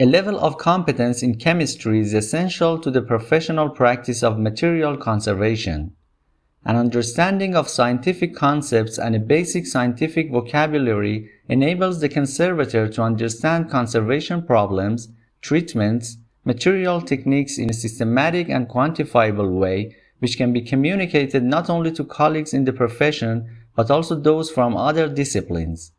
A level of competence in chemistry is essential to the professional practice of material conservation. An understanding of scientific concepts and a basic scientific vocabulary enables the conservator to understand conservation problems, treatments, material techniques in a systematic and quantifiable way, which can be communicated not only to colleagues in the profession but also those from other disciplines.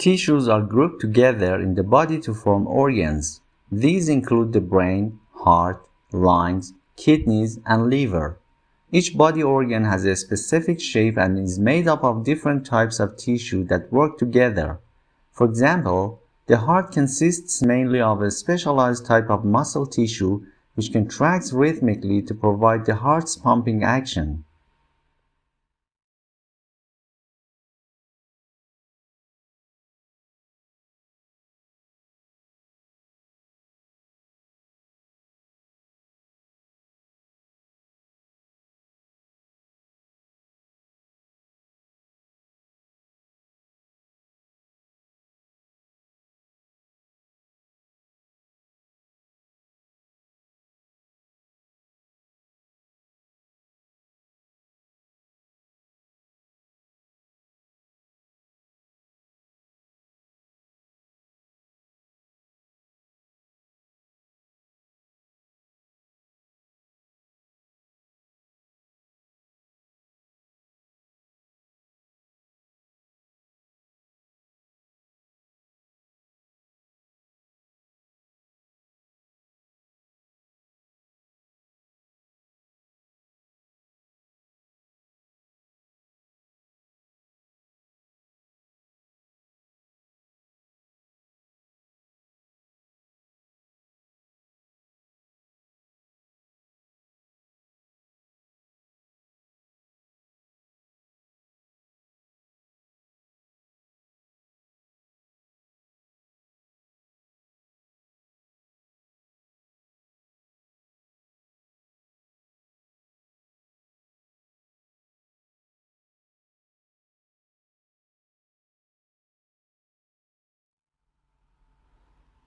Tissues are grouped together in the body to form organs. These include the brain, heart, lungs, kidneys, and liver. Each body organ has a specific shape and is made up of different types of tissue that work together. For example, the heart consists mainly of a specialized type of muscle tissue which contracts rhythmically to provide the heart's pumping action.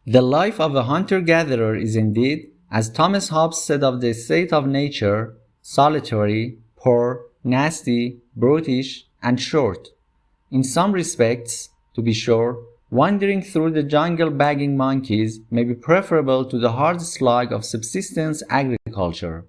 The life of a hunter-gatherer is indeed, as Thomas Hobbes said of the state of nature, solitary, poor, nasty, brutish, and short. In some respects, to be sure, wandering through the jungle bagging monkeys may be preferable to the hard slog of subsistence agriculture.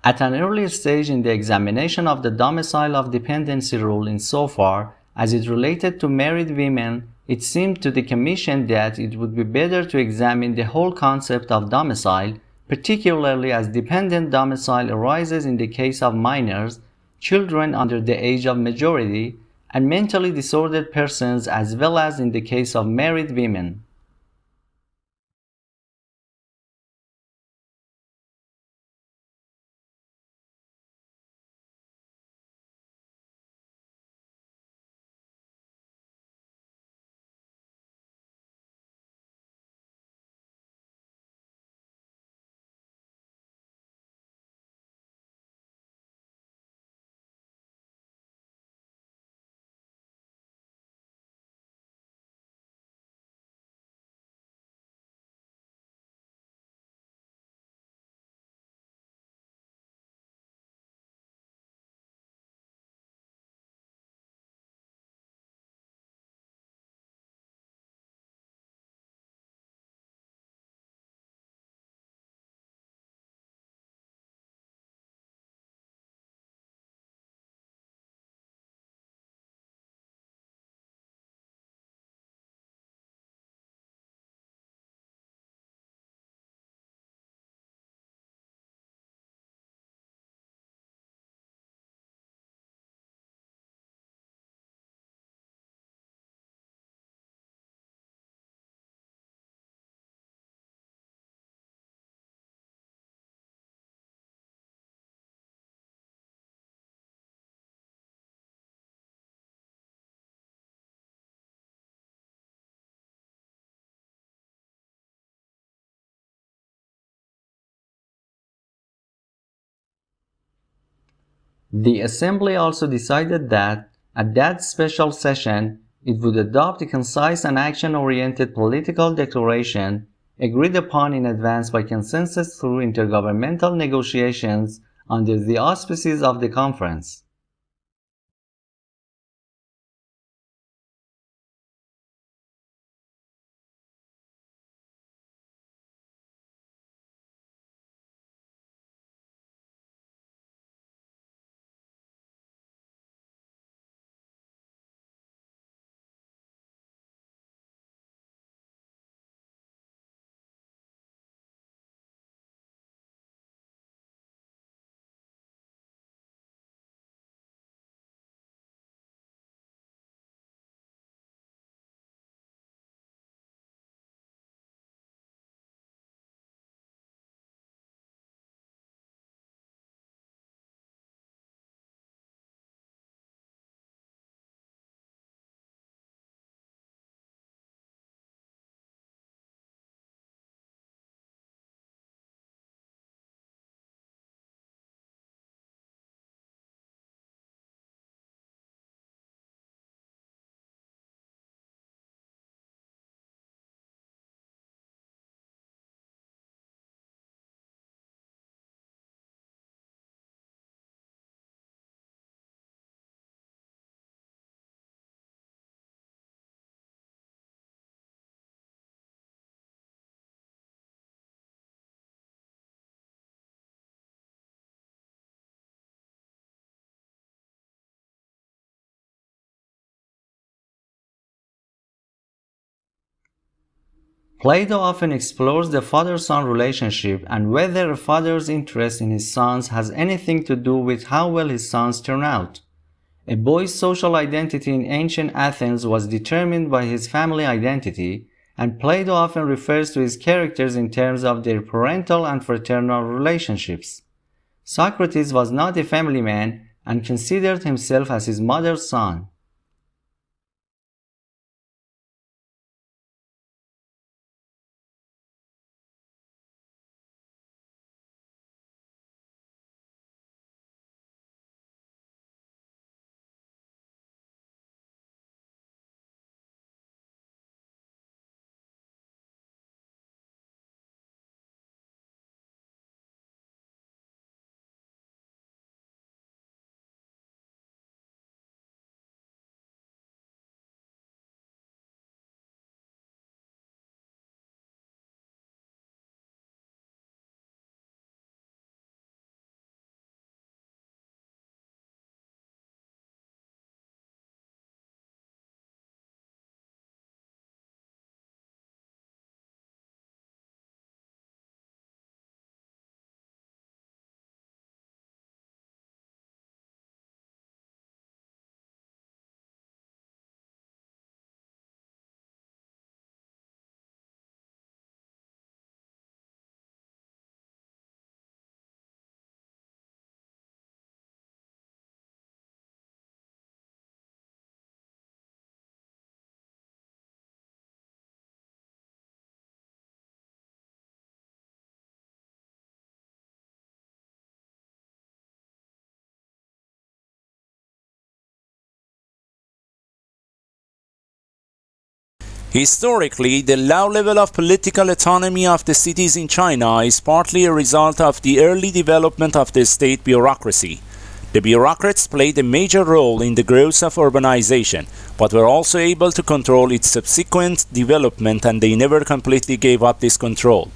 At an early stage in the examination of the domicile of dependency rule insofar as it related to married women, it seemed to the Commission that it would be better to examine the whole concept of domicile, particularly as dependent domicile arises in the case of minors, children under the age of majority, and mentally disordered persons as well as in the case of married women. The Assembly also decided that, at that special session, it would adopt a concise and action-oriented political declaration agreed upon in advance by consensus through intergovernmental negotiations under the auspices of the conference. Plato often explores the father-son relationship and whether a father's interest in his sons has anything to do with how well his sons turn out. A boy's social identity in ancient Athens was determined by his family identity, and Plato often refers to his characters in terms of their parental and fraternal relationships. Socrates was not a family man and considered himself as his mother's son. Historically, the low level of political autonomy of the cities in China is partly a result of the early development of the state bureaucracy. The bureaucrats played a major role in the growth of urbanization, but were also able to control its subsequent development, and they never completely gave up this control.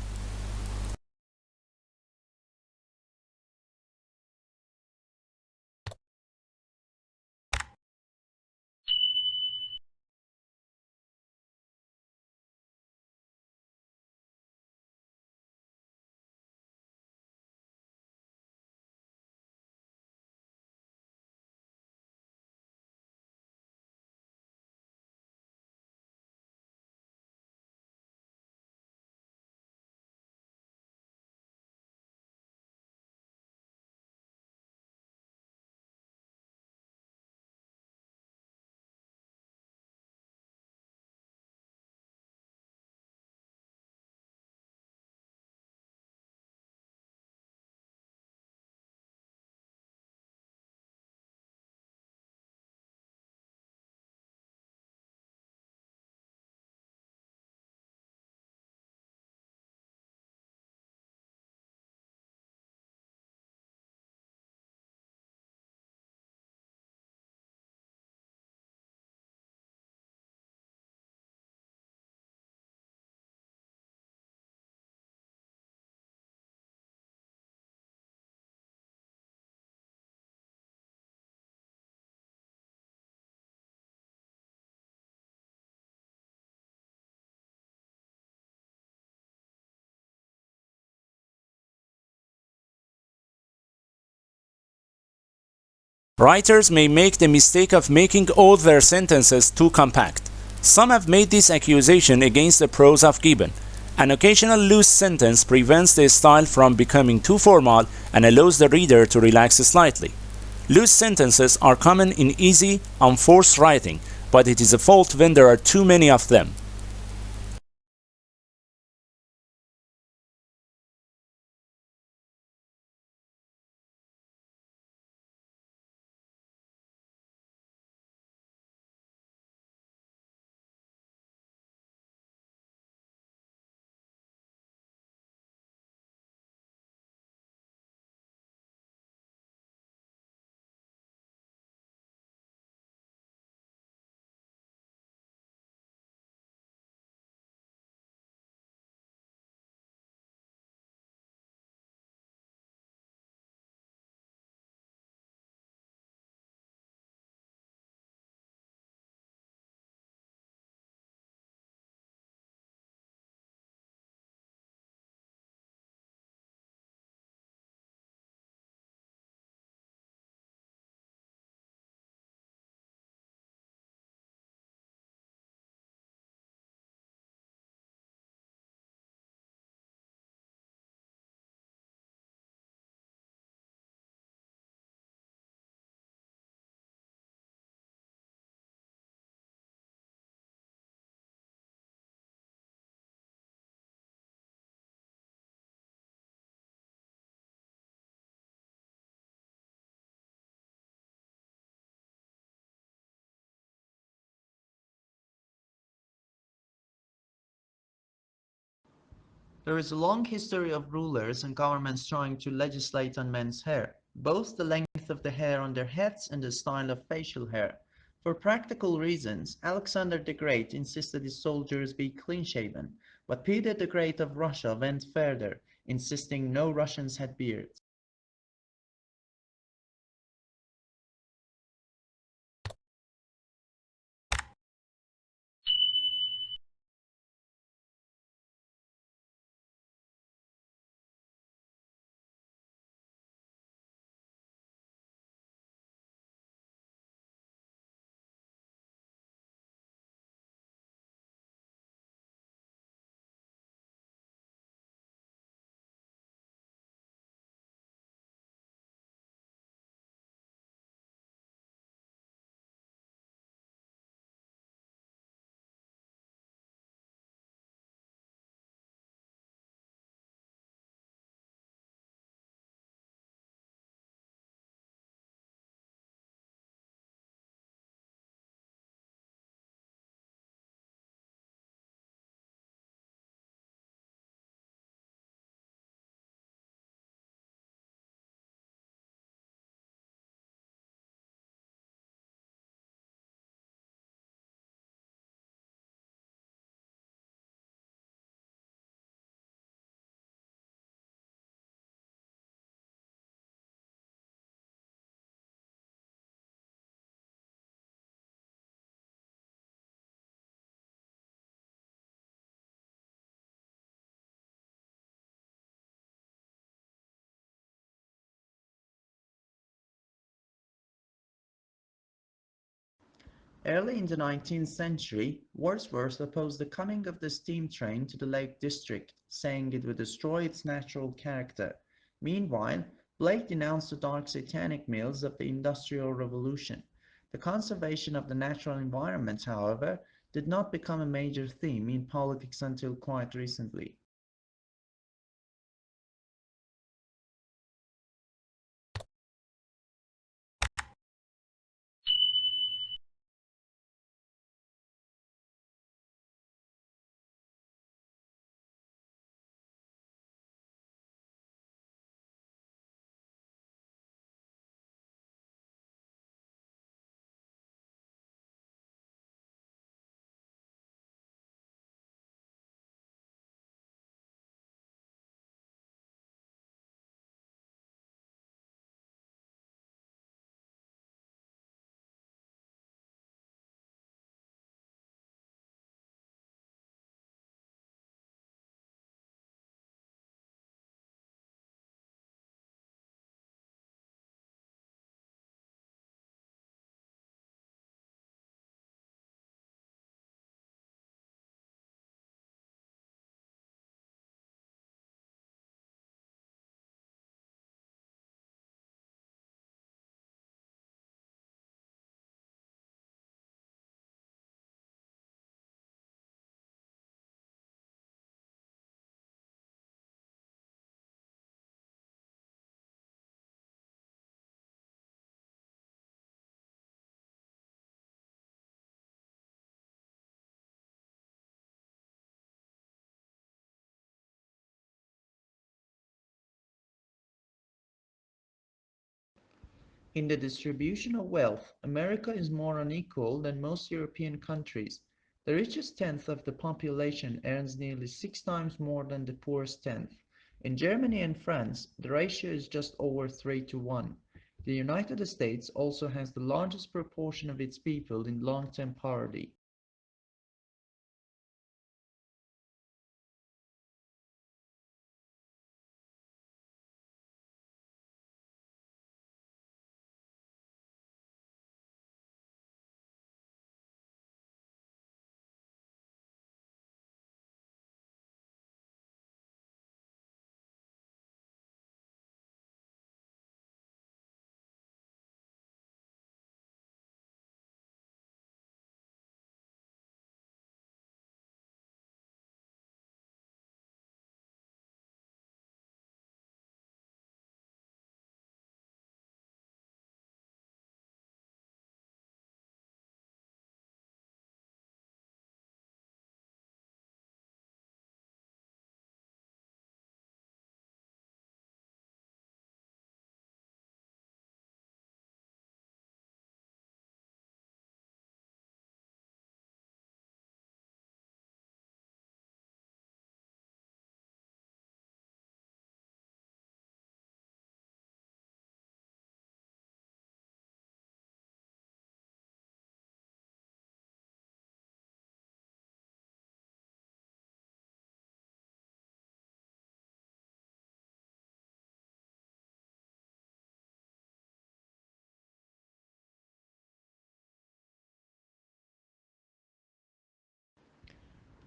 Writers may make the mistake of making all their sentences too compact. Some have made this accusation against the prose of Gibbon. An occasional loose sentence prevents the style from becoming too formal and allows the reader to relax slightly. Loose sentences are common in easy, unforced writing, but it is a fault when there are too many of them. There is a long history of rulers and governments trying to legislate on men's hair, both the length of the hair on their heads and the style of facial hair. For practical reasons, Alexander the Great insisted his soldiers be clean-shaven, but Peter the Great of Russia went further, insisting no Russians had beards. Early in the 19th century, Wordsworth opposed the coming of the steam train to the Lake District, saying it would destroy its natural character. Meanwhile, Blake denounced the dark satanic mills of the Industrial Revolution. The conservation of the natural environment, however, did not become a major theme in politics until quite recently. In the distribution of wealth, America is more unequal than most European countries. The richest tenth of the population earns nearly 6 times more than the poorest tenth. In Germany and France, the ratio is just over 3 to 1. The United States also has the largest proportion of its people in long-term poverty.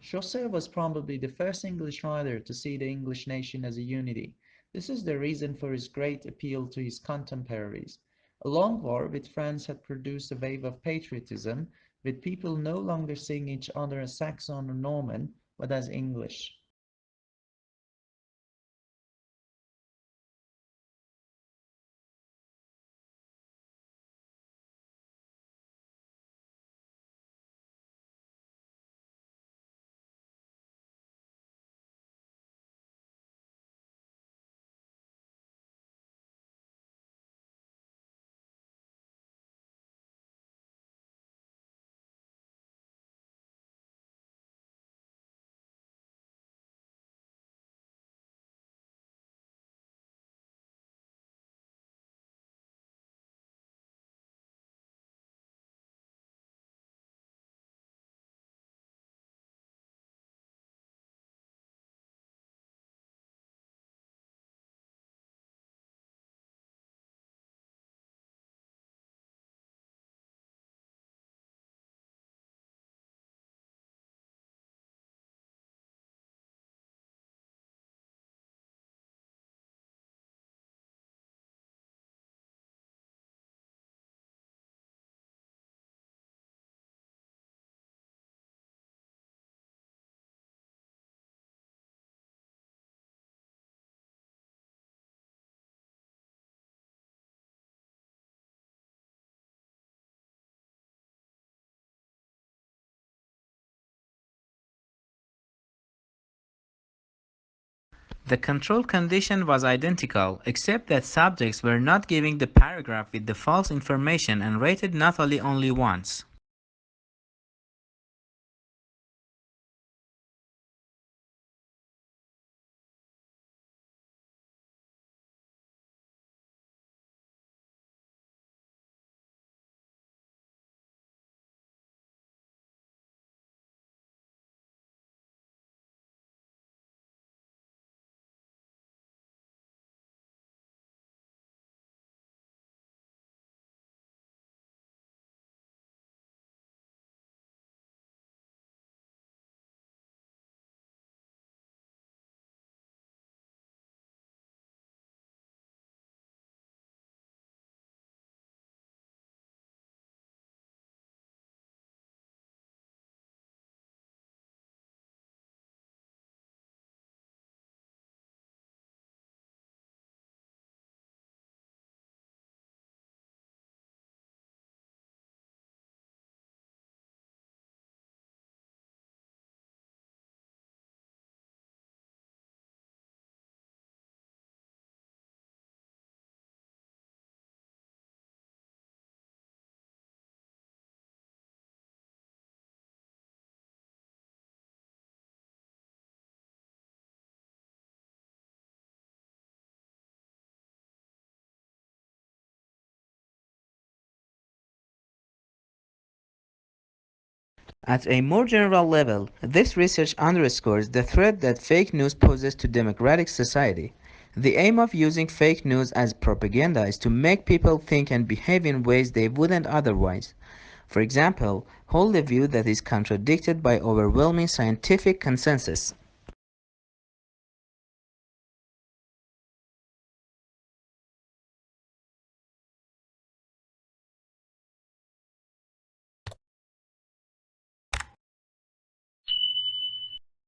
Chaucer was probably the first English writer to see the English nation as a unity. This is the reason for his great appeal to his contemporaries. A long war with France had produced a wave of patriotism, with people no longer seeing each other as Saxon or Norman, but as English. The control condition was identical, except that subjects were not giving the paragraph with the false information and rated not only once. At a more general level, this research underscores the threat that fake news poses to democratic society. The aim of using fake news as propaganda is to make people think and behave in ways they wouldn't otherwise. For example, hold a view that is contradicted by overwhelming scientific consensus.